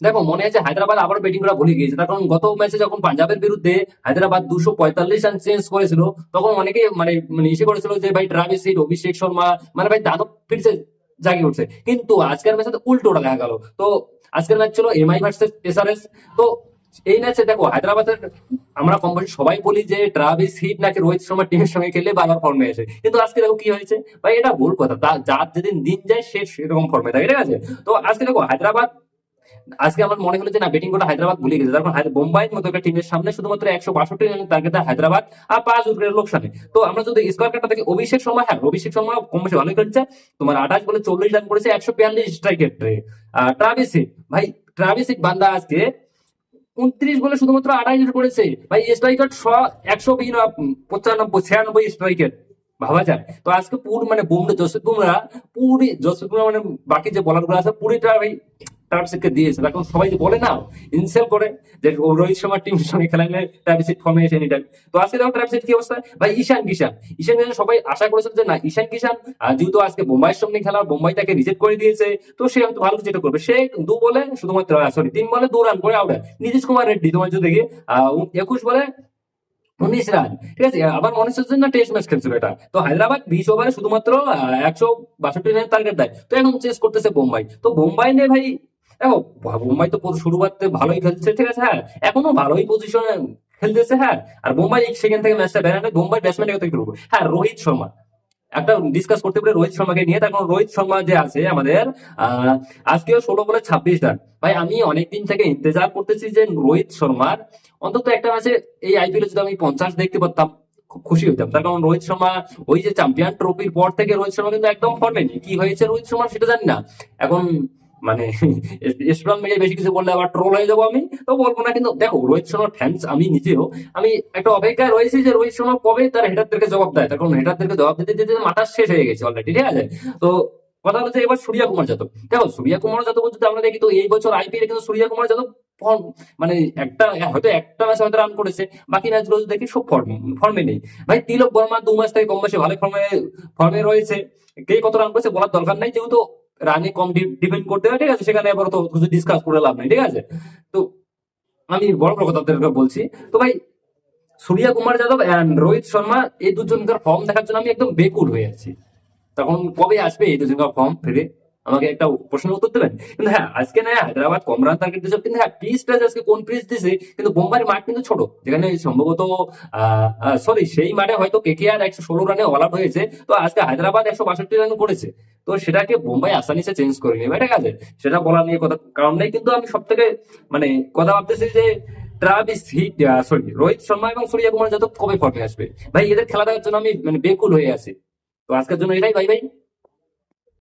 দেখো মনে আছে হায়দ্রাবাদ আবার ব্যাটিং করা ভুলে গিয়েছে, তার কারণ গত ম্যাচে যখন পাঞ্জাবের বিরুদ্ধে হায়দ্রাবাদ 245 রান চেঞ্জ করেছিল, তখন অনেকে মানে মানে ইসে করেছিল যে ভাই ট্রাভিস হেড, অভিষেক শর্মা মানে ভাই দানব ফিরছে, জাগিয়ে উঠছে। কিন্তু আজকের ম্যাচে তো উল্টোটা দেখা গেল। তো আজকের ম্যাচ ছিল এমআই ভার্সেস এসআরএস। তো এই ম্যাচে দেখো হায়দ্রাবাদের, আমরা কম বেশি সবাই বলি যে ট্রাভিস হিট নাকি রোহিত শর্মা টিমের সঙ্গে খেললে বারবার ফর্মে আসে, কিন্তু আজকে দেখো কি হয়েছে ভাই, এটা ভুল কথা। যার যেদিন দিন যায় সে সেরকম ফর্মে থাকে, ঠিক আছে। তো আজকে দেখো হায়দ্রাবাদ, আজকে আমার মনে হলো যে না, ব্যাটিং করা হায়দ্রাবাদ ভুলে গেছে, তারপর বোম্বাইয়ের মতো একটা টিমের সামনে শুধুমাত্র 162 রানের টার্গেট হায়দ্রাবাদ, আর 5 উইকেটের লোকসানে। তো আমরা যদি স্কোর কার্ডটা থেকে অভিষেক শর্মা, হ্যাঁ অভিষেক শর্মা কম বেশি ভালোই করছে, তোমার 28 বলে 40 রান করেছে, 142 স্ট্রাইক রেটে। ট্রাভিস হেড ভাই, ট্রাভিস হেড বান্দা আজকে 29 বলে শুধুমাত্র 28 করেছে ভাই, স্ট্রাইকার 195 96 স্ট্রাইকের, ভাবা যায়। তো আজকে পুরো মানে জসপ্রীত বুমরা মানে বাকি যে বলার গুলো আছে পুরিটা ভাই ট্রাভিসকে দিয়েছে। এখন সবাই যে বলে না, ইনসেল করে যে ও রোহিত শর্মার টিমের সঙ্গে খেলাইলে ট্রাভিস ফর্মে এসে এনি টাইম। তো আজকে দেখো ট্রাভিস কি অবস্থা ভাই, ঈশান কিষান সবাই আশা করেছিল যে না, ঈশান কিষান যেহেতু আজকে বোম্বাইয়ের সঙ্গে খেলা, বোম্বাই তাকে রিজেক্ট করে দিয়েছে, তো সে হয়তো ভালো কিছু একটা করবে। সে 2 বলে শুধুমাত্র 3 বলে 2 রান করে আউট। নীতিশ কুমার রেড্ডি তোমার যদি দেখি 21 বলে 19 রান, ঠিক আছে। আবার মনে হচ্ছে না টেস্ট ম্যাচ খেলছিল এটা। তো হায়দ্রাবাদ 20 ওভারে শুধুমাত্র 162 রানের টার্গেট দেয়, তো এখন চেস করতেছে বোম্বাই। তো বোম্বাই নিয়ে ভাই দেখো, বোম্বাই তো শুরুতে ভালোই খেলছে, ঠিক আছে, হ্যাঁ এখনো ভালোই পজিশনে খেলতেছে, হ্যাঁ। আর বোম্বাই সেখান থেকে ম্যাচটা বেড়ে নেয়। বোম্বাই ব্যাটসম্যানের কথা একটু বলবো। হ্যাঁ রোহিত শর্মা, একটা ডিসকাস করতে পারে রোহিত শর্মাকে নিয়ে, তার কারণ রোহিত শর্মা যে আছে আমাদের, আহ আজকেও 16 বলে 26 রান। ভাই আমি অনেকদিন থেকে ইন্তজার করতেছি যে রোহিত শর্মার অন্তত একটা ম্যাচে এই আইপিএল যদি আমি 50 দেখতে পারতাম, খুব খুশি হইতাম। তার কারণ রোহিত শর্মা ওই যে চ্যাম্পিয়ন ট্রফির পর থেকে রোহিত শর্মা কিন্তু একদম ফর্মে নেই। কি হয়েছে রোহিত শর্মা সেটা জানি না এখন, মানে সোশ্যাল মিডিয়ায় বেশি কিছু বললে আবার ট্রোল হয়ে যাবো, আমি তো বলবো না। কিন্তু দেখো রোহিত শর্মার ফ্যান্স আমি নিজেও, আমি একটা অপেক্ষায় রয়েছি যে রোহিত শর্মা কবে তার হেটারদেরকে জবাব দেয়, তখন হেটারদেরকে জবাব দিতে দিতে মাথা শেষ হয়ে গেছে অলরেডি, ঠিক আছে। তো কথা হচ্ছে এবার সূর্য কুমার যাদব, দেখো সূর্য কুমার যাদব যদি আমরা দেখি, তো এই বছর আইপিএল কিন্তু সূর্য কুমার যাদব মানে হয়তো একটা ম্যাচ হয়তো রান করেছে, বাকি ম্যাচগুলো যদি দেখি সব ফর্মে নেই। ভাই তিলক বর্মা 2 ম্যাচ থেকে কম বেশি ভালো ফর্মে ফর্মে রয়েছে, কে কত রান করেছে বলার দরকার নাই, যেহেতু রানে কম ডিপেন্ড করতে হয়, ঠিক আছে, সেখানে আবার তো কিছু ডিসকাস করে লাভ নেই, ঠিক আছে। তো আমি বড় বড় কথা আপনাদেরকে বলছি। তো ভাই সূর্য কুমার যাদব এন্ড রোহিত শর্মা এই দুজনকার ফর্ম দেখার জন্য আমি একদম বেকুল হয়ে আছি। তখন কবে আসবে এই দুজনকার ফর্ম ফিরে, আমাকে একটা প্রশ্নের উত্তর দেবেন। কিন্তু হ্যাঁ আজকে না হায়দ্রাবাদ কম রান টার্গেট দিয়েছে, কিন্তু হ্যাঁ পিচটা আজকে কোন পিচ দিছে, কিন্তু বোম্বাইয়ের মাঠ কিন্তু ছোট, যেখানে সম্ভবত সরি সেই মাঠে হয়তো কেকেআর 116 রানে অল আউট হয়েছে। তো আজকে হায়দ্রাবাদ 162 রান করেছে, তো সেটাকে বোম্বাই আসানিসে চেঞ্জ করে নেবে, ঠিক আছে। সেটা বলা নিয়ে কথা কারণ নেই, কিন্তু আমি সব থেকে মানে কথা ভাবতেছি যে Travis Head, sorry Rohit Sharma এবং সূর্য কুমার যাদব কবে ফর্মে আসবে। ভাই এদের খেলা দেখার জন্য আমি মানে বেকুল হয়ে আছি। তো আজকের জন্য এটাই, বাই বাই।